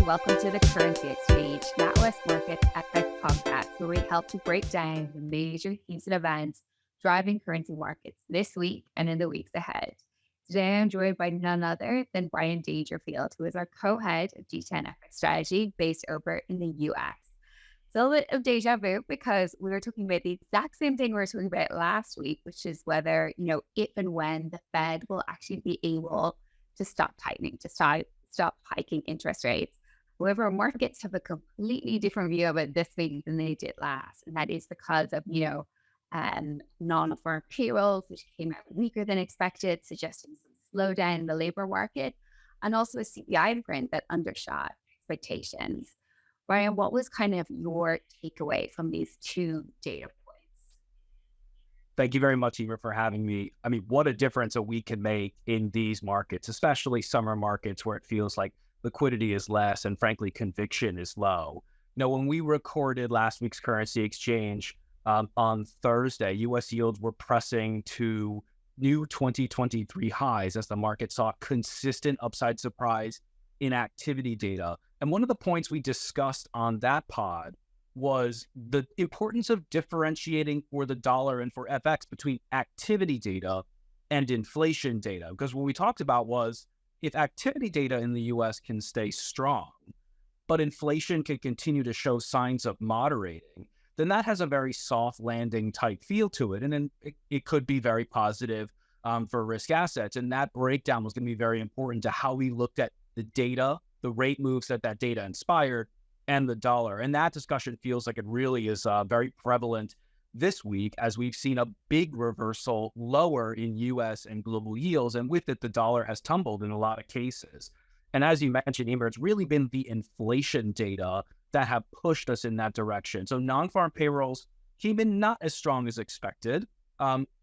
and welcome to the Currency Exchange, NatWest Markets FX podcast, where we help to break down the major themes and events driving currency markets this week and in the weeks ahead. Today, I'm joined by none other than Brian Daingerfield, who is our co-head of G10 FX strategy based over in the US. It's a little bit of deja vu because we were talking about the exact same thing we were talking about last week, which is whether, if and when the Fed will actually be able to stop tightening, to stop hiking interest rates. However, markets have a completely different view of it this week than they did last. And that is because of, non-farm payrolls, which came out weaker than expected, suggesting some slowdown in the labor market, and also a CPI print that undershot expectations. Brian, what was kind of your takeaway from these two data points? Thank you very much, Eimear, for having me. I mean, what a difference a week can make in these markets, especially summer markets where it feels like liquidity is less and, frankly, conviction is low. When we recorded last week's currency exchange on Thursday, U.S. yields were pressing to new 2023 highs as the market saw consistent upside surprise in activity data. And one of the points we discussed on that pod was the importance of differentiating for the dollar and for FX between activity data and inflation data. Because what we talked about was if activity data in the US can stay strong, but inflation can continue to show signs of moderating, then that has a very soft landing type feel to it. And then it could be very positive for risk assets. And that breakdown was going to be very important to how we looked at the data, the rate moves that data inspired, and the dollar. And that discussion feels like it really is very prevalent this week as we've seen a big reversal lower in US and global yields. And with it, the dollar has tumbled in a lot of cases. And as you mentioned, Eimear, it's really been the inflation data that have pushed us in that direction. So non-farm payrolls came in not as strong as expected.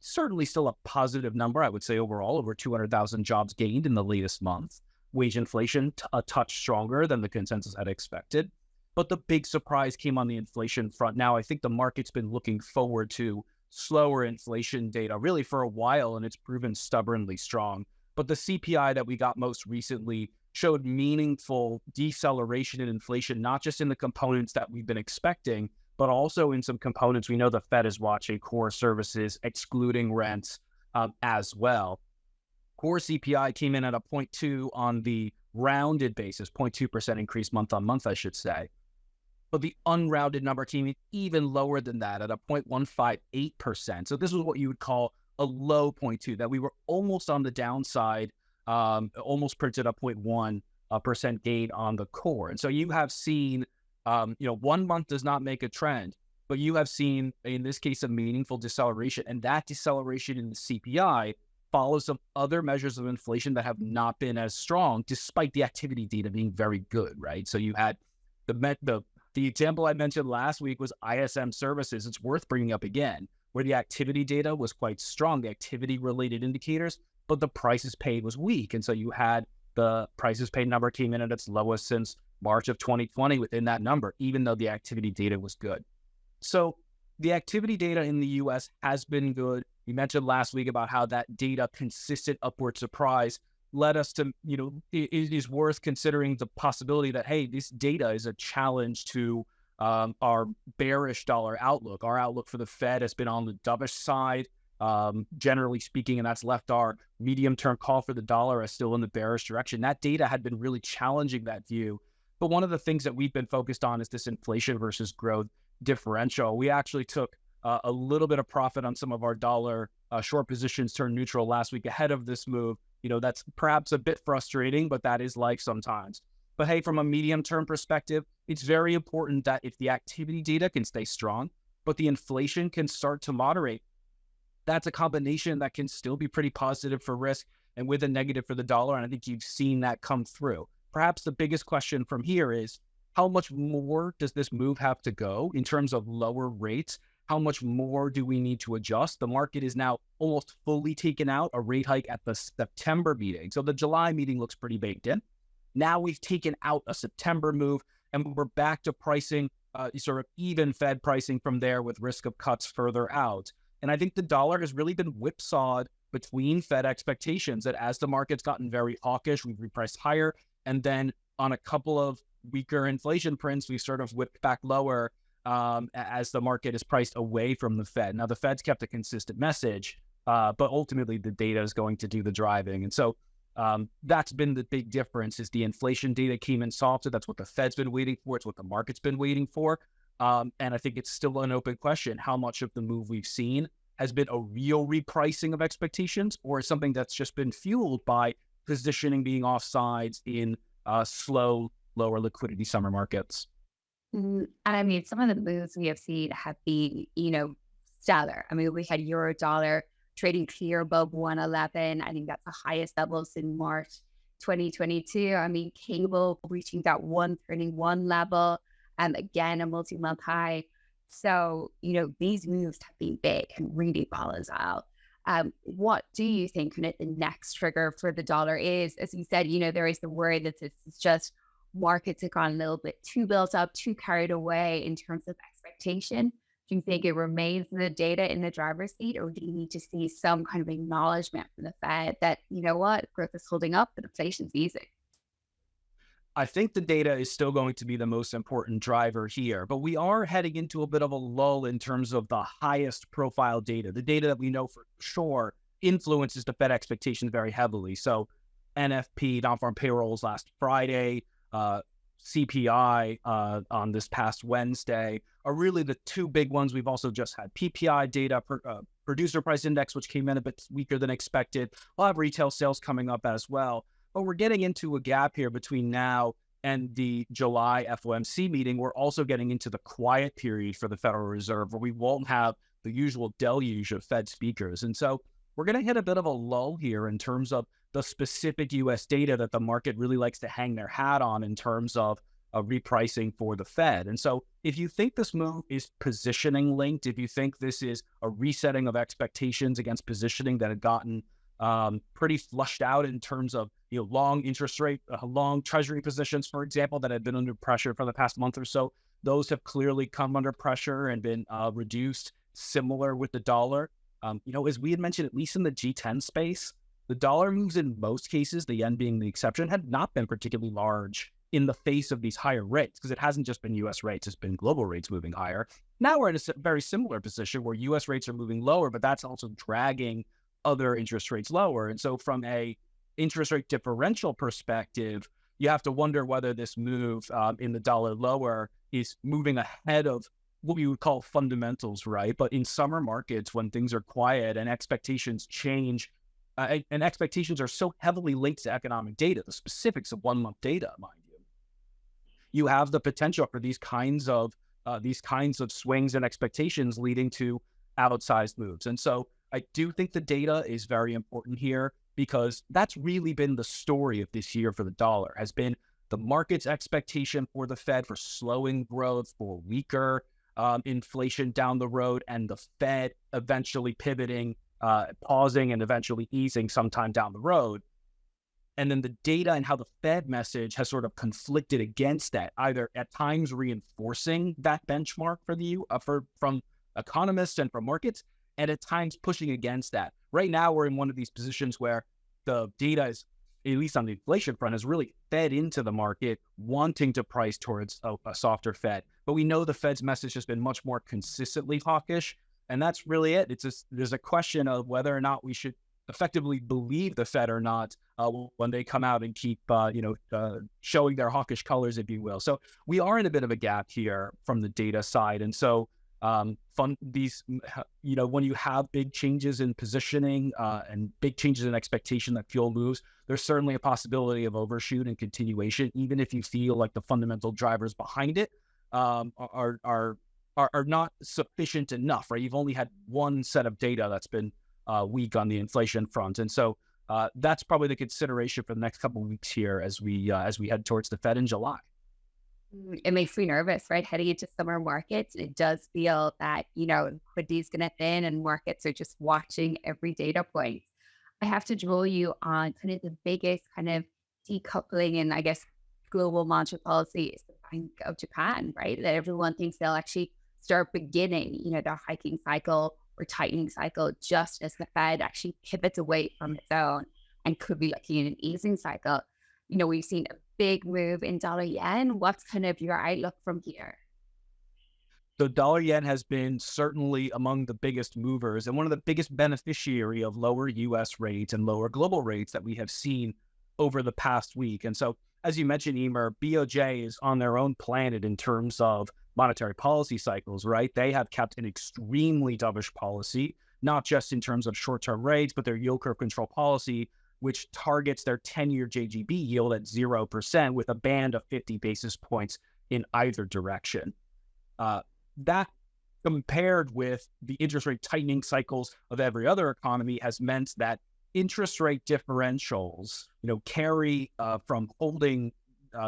Certainly still a positive number, I would say overall, over 200,000 jobs gained in the latest month. Wage inflation a touch stronger than the consensus had expected. But the big surprise came on the inflation front. Now, I think the market's been looking forward to slower inflation data really for a while, and it's proven stubbornly strong. But the CPI that we got most recently showed meaningful deceleration in inflation, not just in the components that we've been expecting, but also in some components we know the Fed is watching, core services, excluding rents as well. Core CPI came in at a 0.2 on the rounded basis, 0.2% increase month on month, I should say. But the unrounded number came in even lower than that at a 0.158%. So this was what you would call a low 0.2, that we were almost on the downside, almost printed a 0.1% gain on the core. And so you have seen, 1 month does not make a trend, but you have seen, in this case, a meaningful deceleration. And that deceleration in the CPI follows some other measures of inflation that have not been as strong, despite the activity data being very good, right? So you had the example I mentioned last week was ISM services. It's worth bringing up again, where the activity data was quite strong, the activity-related indicators, but the prices paid was weak. And so you had the prices paid number came in at its lowest since March of 2020 within that number, even though the activity data was good. So the activity data in the U.S. has been good. We mentioned last week about how that data, consistent upward surprise, led us to, it is worth considering the possibility that, hey, this data is a challenge to our bearish dollar outlook. Our outlook for the Fed has been on the dovish side, generally speaking, and that's left our medium-term call for the dollar as still in the bearish direction. That data had been really challenging that view. But one of the things that we've been focused on is this inflation versus growth differential. We actually took a little bit of profit on some of our dollar short positions turned neutral last week ahead of this move. That's perhaps a bit frustrating, but that is life sometimes. But hey, from a medium-term perspective, it's very important that if the activity data can stay strong, but the inflation can start to moderate, that's a combination that can still be pretty positive for risk and with a negative for the dollar. And I think you've seen that come through. Perhaps the biggest question from here is, how much more does this move have to go in terms of lower rates? How much more do we need to adjust? The market is now almost fully taken out a rate hike at the September meeting. So the July meeting looks pretty baked in. Now we've taken out a September move and we're back to pricing sort of even Fed pricing from there with risk of cuts further out. And I think the dollar has really been whipsawed between Fed expectations that as the market's gotten very hawkish, we've repriced higher. And then on a couple of weaker inflation prints, we've sort of whipped back lower as the market is priced away from the Fed. Now, the Fed's kept a consistent message, but ultimately the data is going to do the driving. And so that's been the big difference, is the inflation data came in softer. That's what the Fed's been waiting for. It's what the market's been waiting for. And I think it's still an open question how much of the move we've seen has been a real repricing of expectations, or something that's just been fueled by positioning being offsides in slow, lower liquidity summer markets. And I mean, some of the moves we have seen have been, stellar. I mean, we had euro dollar trading clear above 111. I think that's the highest level since March 2022. I mean, cable reaching that 131 level, and again, a multi-month high. So, these moves have been big and really volatile. What do you think kind of the next trigger for the dollar is? As you said, there is the worry that this is just markets have gone a little bit too built up, too carried away in terms of expectation. Do you think it remains the data in the driver's seat, or do you need to see some kind of acknowledgement from the Fed that, growth is holding up, but inflation's easing? I think the data is still going to be the most important driver here, but we are heading into a bit of a lull in terms of the highest profile data. The data that we know for sure influences the Fed expectations very heavily. So NFP, non-farm payrolls last Friday, CPI on this past Wednesday are really the two big ones. We've also just had PPI data, producer price index, which came in a bit weaker than expected. We'll have retail sales coming up as well. But we're getting into a gap here between now and the July FOMC meeting. We're also getting into the quiet period for the Federal Reserve, where we won't have the usual deluge of Fed speakers. And so we're going to hit a bit of a lull here in terms of the specific U.S. data that the market really likes to hang their hat on in terms of repricing for the Fed. And so if you think this move is positioning linked, if you think this is a resetting of expectations against positioning that had gotten pretty flushed out in terms of long interest rate, long treasury positions, for example, that had been under pressure for the past month or so, those have clearly come under pressure and been reduced, similar with the dollar. As we had mentioned, at least in the G10 space, the dollar moves in most cases, the yen being the exception, had not been particularly large in the face of these higher rates, because it hasn't just been U.S. rates, it's been global rates moving higher. Now we're in a very similar position where U.S. rates are moving lower, but that's also dragging other interest rates lower. And so from a interest rate differential perspective, you have to wonder whether this move in the dollar lower is moving ahead of what we would call fundamentals, right? But in summer markets, when things are quiet and expectations change, and expectations are so heavily linked to economic data, the specifics of 1 month data, mind you, you have the potential for these kinds of swings and expectations leading to outsized moves. And so I do think the data is very important here, because that's really been the story of this year for the dollar, has been the market's expectation for the Fed for slowing growth, for weaker inflation down the road, and the Fed eventually pivoting, pausing, and eventually easing sometime down the road. And then the data and how the Fed message has sort of conflicted against that, either at times reinforcing that benchmark from economists and from markets, and at times pushing against that. Right now, we're in one of these positions where the data is, at least on the inflation front, has really fed into the market, wanting to price towards a softer Fed. But we know the Fed's message has been much more consistently hawkish, and that's really it. There's a question of whether or not we should effectively believe the Fed or not when they come out and keep showing their hawkish colors, if you will. So we are in a bit of a gap here from the data side, and so when you have big changes in positioning and big changes in expectation that fuel moves, there's certainly a possibility of overshoot and continuation, even if you feel like the fundamental drivers behind it are not sufficient enough, right? You've only had one set of data that's been weak on the inflation front, and so that's probably the consideration for the next couple of weeks here as we head towards the Fed in July. It makes me nervous, right? Heading into summer markets, it does feel that, liquidity is going to thin and markets are just watching every data point. I have to drill you on kind of the biggest kind of decoupling and I guess global monetary policy is the Bank of Japan, right? That everyone thinks they'll actually start beginning, their hiking cycle or tightening cycle just as the Fed actually pivots away from its own and could be looking at an easing cycle. We've seen a big move in dollar yen. What's kind of your outlook from here? The dollar yen has been certainly among the biggest movers and one of the biggest beneficiary of lower US rates and lower global rates that we have seen over the past week. And so, as you mentioned, Eimear, BOJ is on their own planet in terms of monetary policy cycles, right? They have kept an extremely dovish policy, not just in terms of short-term rates, but their yield curve control policy, which targets their 10-year JGB yield at 0% with a band of 50 basis points in either direction. That compared with the interest rate tightening cycles of every other economy has meant that interest rate differentials, carry from holding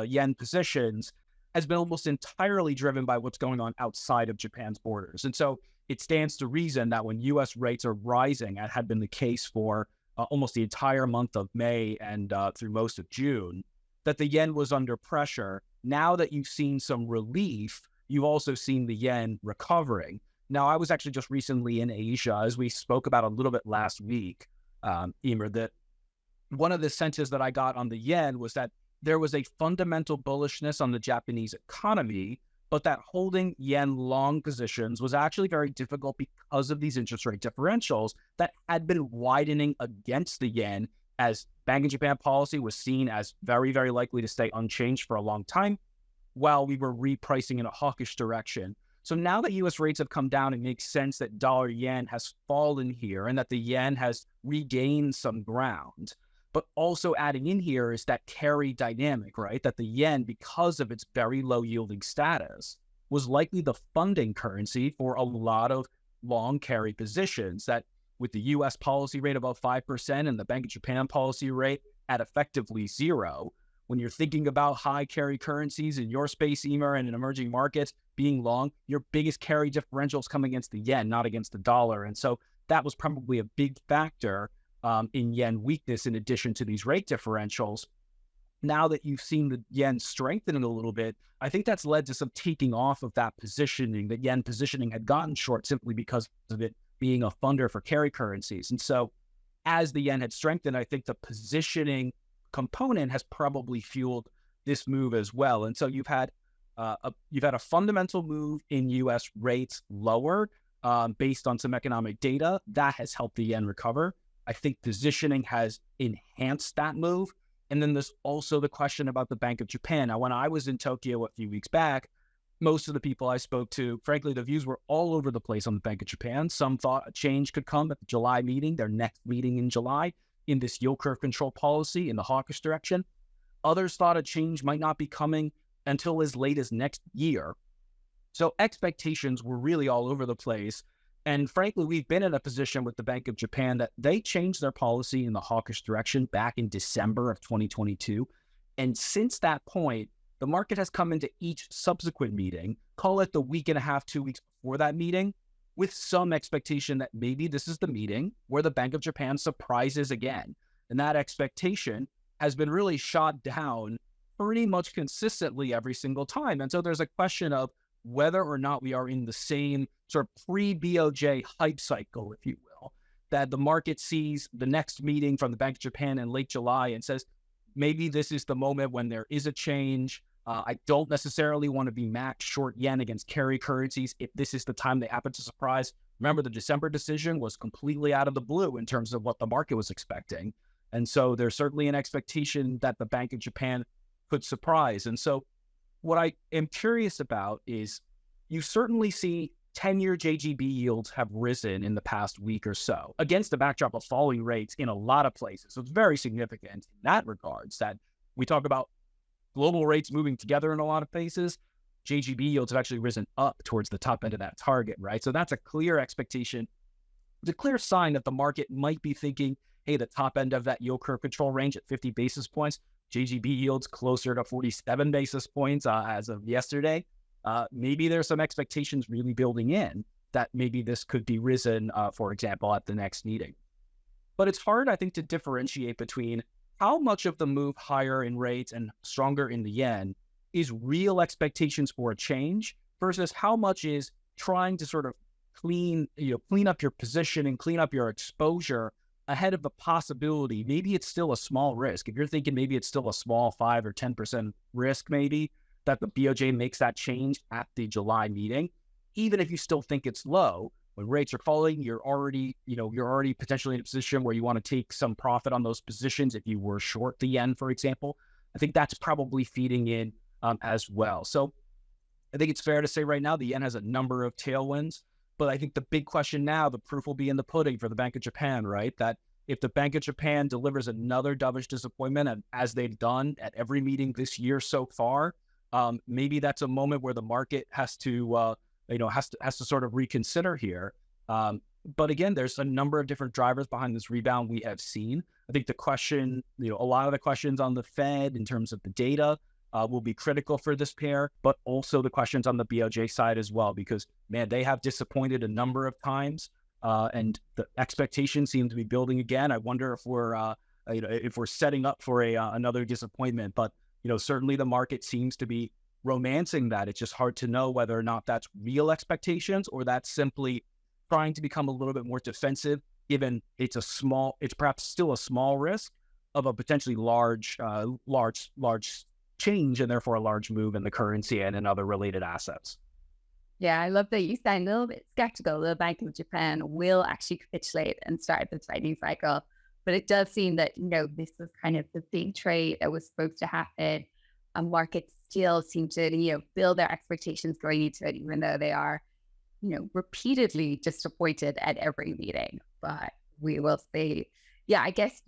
yen positions has been almost entirely driven by what's going on outside of Japan's borders. And so it stands to reason that when US rates are rising, as had been the case for almost the entire month of May and through most of June, that the yen was under pressure. Now that you've seen some relief, you've also seen the yen recovering. Now, I was actually just recently in Asia, as we spoke about a little bit last week, Eimear, that one of the senses that I got on the yen was that there was a fundamental bullishness on the Japanese economy, but that holding yen long positions was actually very difficult because of these interest rate differentials that had been widening against the yen as Bank of Japan policy was seen as very, very likely to stay unchanged for a long time, while we were repricing in a hawkish direction. So now that US rates have come down, it makes sense that dollar yen has fallen here and that the yen has regained some ground. But also adding in here is that carry dynamic, right? That the yen, because of its very low yielding status, was likely the funding currency for a lot of long carry positions that with the US policy rate above 5% and the Bank of Japan policy rate at effectively 0, when you're thinking about high carry currencies in your space, Eimear, and in emerging markets being long, your biggest carry differentials come against the yen, not against the dollar. And so that was probably a big factor in yen weakness in addition to these rate differentials. Now that you've seen the yen strengthening a little bit, I think that's led to some taking off of that positioning. The yen positioning had gotten short simply because of it being a funder for carry currencies. And so as the yen had strengthened, I think the positioning component has probably fueled this move as well. And so you've had a fundamental move in US rates lower based on some economic data that has helped the yen recover. I think positioning has enhanced that move. And then there's also the question about the Bank of Japan. Now, when I was in Tokyo a few weeks back, most of the people I spoke to, frankly, the views were all over the place on the Bank of Japan. Some thought a change could come at the July meeting, their next meeting in July, in this yield curve control policy in the hawkish direction. Others thought a change might not be coming until as late as next year. So expectations were really all over the place. And frankly, we've been in a position with the Bank of Japan that they changed their policy in the hawkish direction back in December of 2022. And since that point, the market has come into each subsequent meeting, call it the week and a half, 2 weeks before that meeting, with some expectation that maybe this is the meeting where the Bank of Japan surprises again. And that expectation has been really shot down pretty much consistently every single time. And so there's a question of whether or not we are in the same sort of pre-BOJ hype cycle, if you will, that the market sees the next meeting from the Bank of Japan in late July and says, maybe this is the moment when there is a change. I don't necessarily want to be max short yen against carry currencies if this is the time they happen to surprise. Remember, the December decision was completely out of the blue in terms of what the market was expecting. And so there's certainly an expectation that the Bank of Japan could surprise. And so what I am curious about is you certainly see 10-year JGB yields have risen in the past week or so against the backdrop of falling rates in a lot of places. So it's very significant in that regards that we talk about global rates moving together in a lot of places. JGB yields have actually risen up towards the top end of that target, right? So that's a clear expectation. It's a clear sign that the market might be thinking, hey, the top end of that yield curve control range at 50 basis points, JGB yields closer to 47 basis points as of yesterday. Maybe there's some expectations really building in that maybe this could be risen, for example, at the next meeting. But it's hard, I think, to differentiate between how much of the move higher in rates and stronger in the yen is real expectations for a change versus how much is trying to sort of clean up your position and clean up your exposure ahead of the possibility, maybe it's still a small risk. If you're thinking maybe it's still a small 5 or 10% risk, maybe that the BOJ makes that change at the July meeting, even if you still think it's low, when rates are falling, you're already potentially in a position where you want to take some profit on those positions if you were short the yen, for example. I think that's probably feeding in as well. So I think it's fair to say right now the yen has a number of tailwinds, but I think the big question now, the proof will be in the pudding for the Bank of Japan, right? That if the Bank of Japan delivers another dovish disappointment, and as they've done at every meeting this year so far, maybe that's a moment where the market has to sort of reconsider here. But again, there's a number of different drivers behind this rebound we have seen. I think the question, a lot of the questions on the Fed in terms of the data will be critical for this pair, but also the questions on the BOJ side as well, because, man, they have disappointed a number of times, and the expectations seem to be building again. I wonder if we're setting up for another disappointment, but, certainly the market seems to be romancing that. It's just hard to know whether or not that's real expectations or that's simply trying to become a little bit more defensive, given it's perhaps still a small risk of a potentially large change and therefore a large move in the currency and in other related assets. Yeah, I love that you sound a little bit skeptical. The Bank of Japan will actually capitulate and start the tightening cycle. But it does seem that, this was kind of the big trade that was supposed to happen. Markets still seem to, build their expectations going into it, even though they are, repeatedly disappointed at every meeting. But we will see. Yeah, I guess,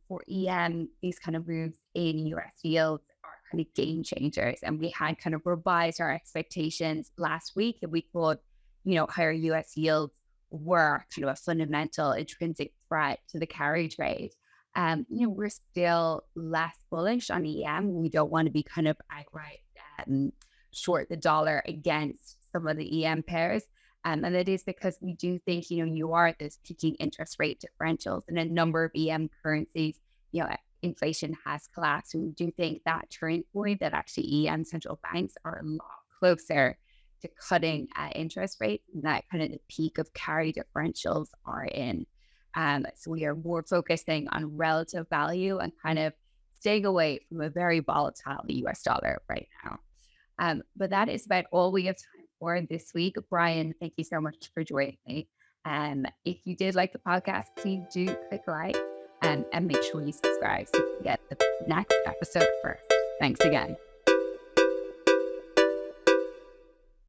for EM, these kind of moves in US yields are kind of game changers. And we had kind of revised our expectations last week, and we thought, higher US yields were kind of a fundamental intrinsic threat to the carry trade. We're still less bullish on EM. We don't want to be kind of outright short the dollar against some of the EM pairs. And it is because we do think, you are at this peaking interest rate differentials in a number of EM currencies. Inflation has collapsed. And we do think that turning point that actually EM central banks are a lot closer to cutting interest rates, and that kind of the peak of carry differentials are in. So we are more focusing on relative value and kind of staying away from a very volatile US dollar right now. But that is about all we have time for this week. Brian, thank you so much for joining me. If you did like the podcast, please do click like and make sure you subscribe so you can get the next episode first. Thanks again.